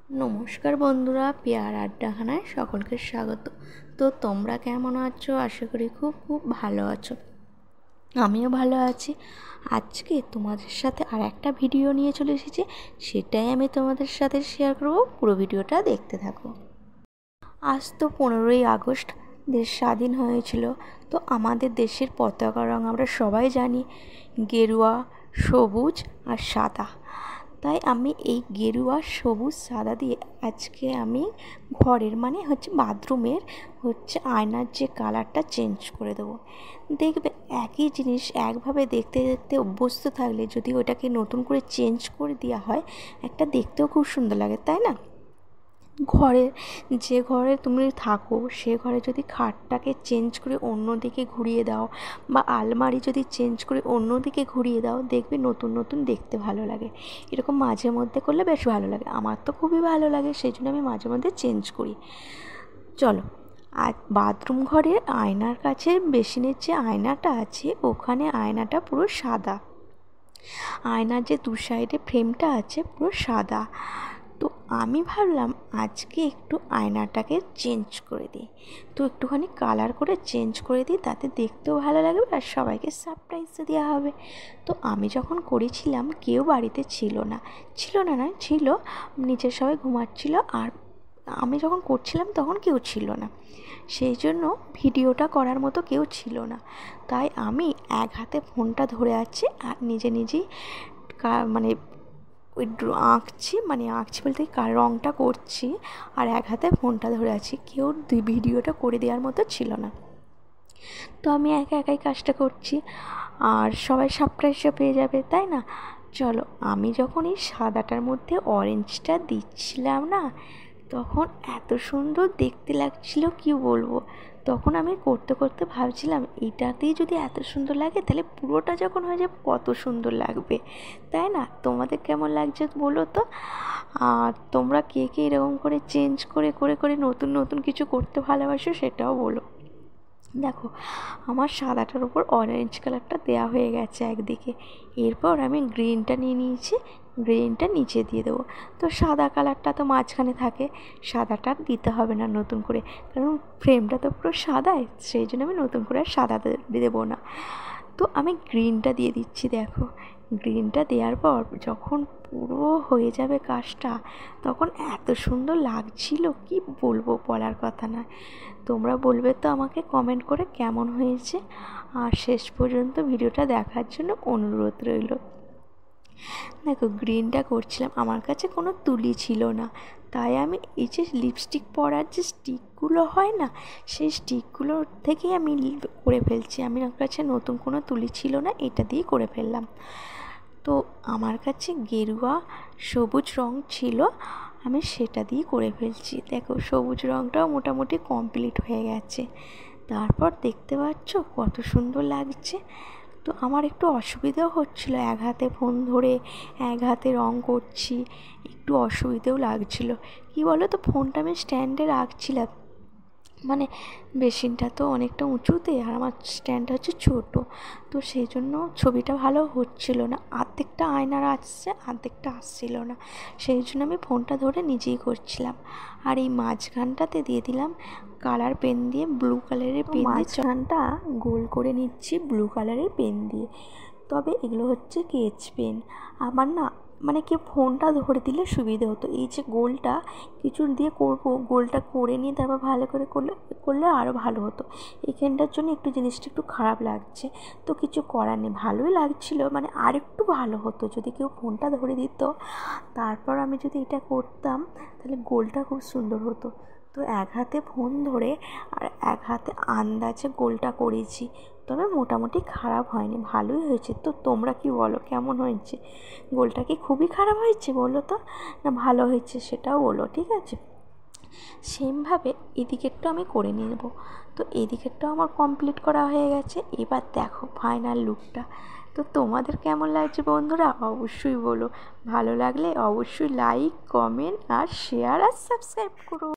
নমস্কার বন্ধুরা, পেয়ার আড্ডাখানায় সকলকে স্বাগত। তো তোমরা কেমন আছো? আশা করি খুব খুব ভালো আছো। আমিও ভালো আছি। আজকে তোমাদের সাথে আর একটা ভিডিও নিয়ে চলে এসেছি, সেটাই আমি তোমাদের সাথে শেয়ার করব। পুরো ভিডিওটা দেখতে থাকো। আজ তো 15ই আগস্ট দেশ স্বাধীন হয়েছিল। তো আমাদের দেশের পতাকা রং আমরা সবাই জানি, গেরুয়া, সবুজ আর সাদা। তাই আমি এই গেরুয়া, সবুজ, সাদা দিয়ে আজকে আমি ঘরের বাথরুমের আয়নার যে কালারটা চেঞ্জ করে দেবো। দেখবে একই জিনিস একভাবে দেখতে দেখতে অভ্যস্ত থাকলে যদি ওটাকে নতুন করে চেঞ্জ করে দেওয়া হয়, একটা দেখতেও খুব সুন্দর লাগে, তাই না? যে ঘরে তুমি থাকো সে ঘরে যদি খাটটাকে চেঞ্জ করে অন্য দিকে ঘুরিয়ে দাও, বা আলমারি যদি চেঞ্জ করে অন্য দিকে ঘুরিয়ে দাও, দেখবে নতুন নতুন দেখতে ভালো লাগে। এরকম মাঝে মধ্যে করলে বেশ ভালো লাগে। আমার তো খুবই ভালো লাগে, সেই জন্য আমি মাঝে মধ্যে চেঞ্জ করি। চলো, আর বাথরুম ঘরের আয়নার কাছে বেসিনের যে আয়নাটা আছে, ওখানে আয়নাটা পুরো সাদা। আয়নার যে দু সাইডে ফ্রেমটা আছে পুরো সাদা। তো আমি ভাবলাম আজকে একটু আয়নাটাকে চেঞ্জ করে দিই। তো একটুখানি কালার করে চেঞ্জ করে দিই, তাতে দেখতেও ভালো লাগবে আর সবাইকে সারপ্রাইজও দেওয়া হবে। তো আমি যখন করেছিলাম কেউ বাড়িতে ছিল না, ছিল, নিচে সবাই ঘুমাচ্ছিল। আর আমি যখন করছিলাম তখন কেউ ছিল না, সেই জন্য ভিডিওটা করার মতো কেউ ছিল না। তাই আমি এক হাতে ফোনটা ধরে আছি আর নিজে নিজেই ওই আঁকছি বলতে রঙটা করছি, আর এক হাতে ফোনটা ধরে আছি। কেউ ভিডিওটা করে দেওয়ার মতো ছিল না। তো আমি একা একাই কাজটা করছি, আর সবাই সারপ্রাইজও পেয়ে যাবে, তাই না? চলো, আমি যখন এই সাদাটার মধ্যে অরেঞ্জটা দিচ্ছিলাম না, তখন এত সুন্দর দেখতে লাগছিল কি বলবো। তখন আমি করতে করতে ভাবছিলাম এইটাতেই যদি এত সুন্দর লাগে, তাহলে পুরোটা যখন হয়ে যাবে কত সুন্দর লাগবে, তাই না? তোমাদের কেমন লাগছে বলো তো। আর তোমরা কে কে এরকম করে চেঞ্জ করে করে করে নতুন নতুন কিছু করতে ভালোবাসো, সেটাও বলো। দেখো, আমার সাদাটার উপর অরেঞ্জ কালারটা দেওয়া হয়ে গেছে একদিকে। এরপর আমি গ্রিনটা নিয়ে নিয়েছি, গ্রিনটা নিচে দিয়ে দেবো। তো সাদা কালারটা তো মাঝখানে থাকে, সাদাটা দিতে হবে না নতুন করে, কারণ ফ্রেমটা তো পুরো সাদাই, সেই জন্য আমি নতুন করে আর সাদা দেবো না। তো আমি গ্রিনটা দিয়ে দিচ্ছি। দেখো, গ্রিনটা দেওয়ার পর যখন পুরো হয়ে যাবে কাজটা, তখন এত সুন্দর লাগছিল কি বলবো, বলার কথা না। তোমরা বলবে তো আমাকে কমেন্ট করে কেমন হয়েছে, আর শেষ পর্যন্ত ভিডিওটা দেখার জন্য অনুরোধ রইল। দেখো, গ্রিনটা করছিলাম, আমার কাছে কোনো তুলি ছিল না, তাই আমি এই যে লিপস্টিক পরার যে স্টিকগুলো হয় না, সেই স্টিকগুলোর থেকেই আমি করে ফেলছি। আমার কাছে নতুন কোনো তুলি ছিল না, এটা দিয়েই করে ফেললাম। তো আমার কাছে গেরুয়া, সবুজ রং ছিল, আমি সেটা দিয়ে করে ফেলছি। দেখো, সবুজ রংটাও মোটামুটি কমপ্লিট হয়ে গেছে। তারপর দেখতে পাচ্ছ কত সুন্দর লাগছে। তো আমার একটু অসুবিধাও হচ্ছিলো, এক হাতে ফোন ধরে এক হাতে রং করছি, একটু অসুবিধেও লাগছিল। কি বলো তো, ফোনটা আমি স্ট্যান্ডে রাখছিলাম, বেসিনটা তো অনেকটা উঁচুতে আর আমার স্ট্যান্ডটা হচ্ছে ছোটো, তো সেই জন্য ছবিটা ভালো হচ্ছিল না। আর্ধেকটা আয়নার আসছে, আর্ধেকটা আসছিল না, সেই জন্য আমি ফোনটা ধরে নিজেই করছিলাম। আর এই মাঝখানটাতে দিয়ে দিলাম কালার পেন দিয়ে, ব্লু কালারের পেন দিয়ে মাঝখানটা গোল করে নিচ্ছি ব্লু কালারের পেন দিয়ে। তবে এগুলো হচ্ছে স্কেচ পেন। আমার না কেউ ফোনটা ধরে দিলে সুবিধে হতো। এই যে গোলটা কিছু দিয়ে করবো, গোলটা করে নিয়ে তারপর ভালো করে করলে আরও ভালো হতো। এইখানটার জন্য একটু জিনিসটা একটু খারাপ লাগছে, তো কিছু করার নেই। ভালোই লাগছিল, আর একটু ভালো হতো যদি কেউ ফোনটা ধরে দিত, তারপর আমি যদি এটা করতাম, তাহলে গোলটা খুব সুন্দর হতো। তো এক হাতে ফোন ধরে আর এক হাতে আন্দাজে গোলটা করেছি, তবে মোটামুটি খারাপ হয়নি, ভালোই হয়েছে। তো তোমরা কি বলো, কেমন হয়েছে? গোলটা কি খুবই খারাপ হয়েছে বলো তো, না ভালো হয়েছে সেটাও বলো, ঠিক আছে? সেমভাবে এদিকেরটা আমি করে নেব। তো এদিকেরটাও আমার কমপ্লিট করা হয়ে গেছে। এবার দেখো ফাইনাল লুকটা। তো তোমাদের কেমন লাগছে বন্ধুরা, অবশ্যই বলো। ভালো লাগলে অবশ্যই লাইক, কমেন্ট আর শেয়ার আর সাবস্ক্রাইব করো।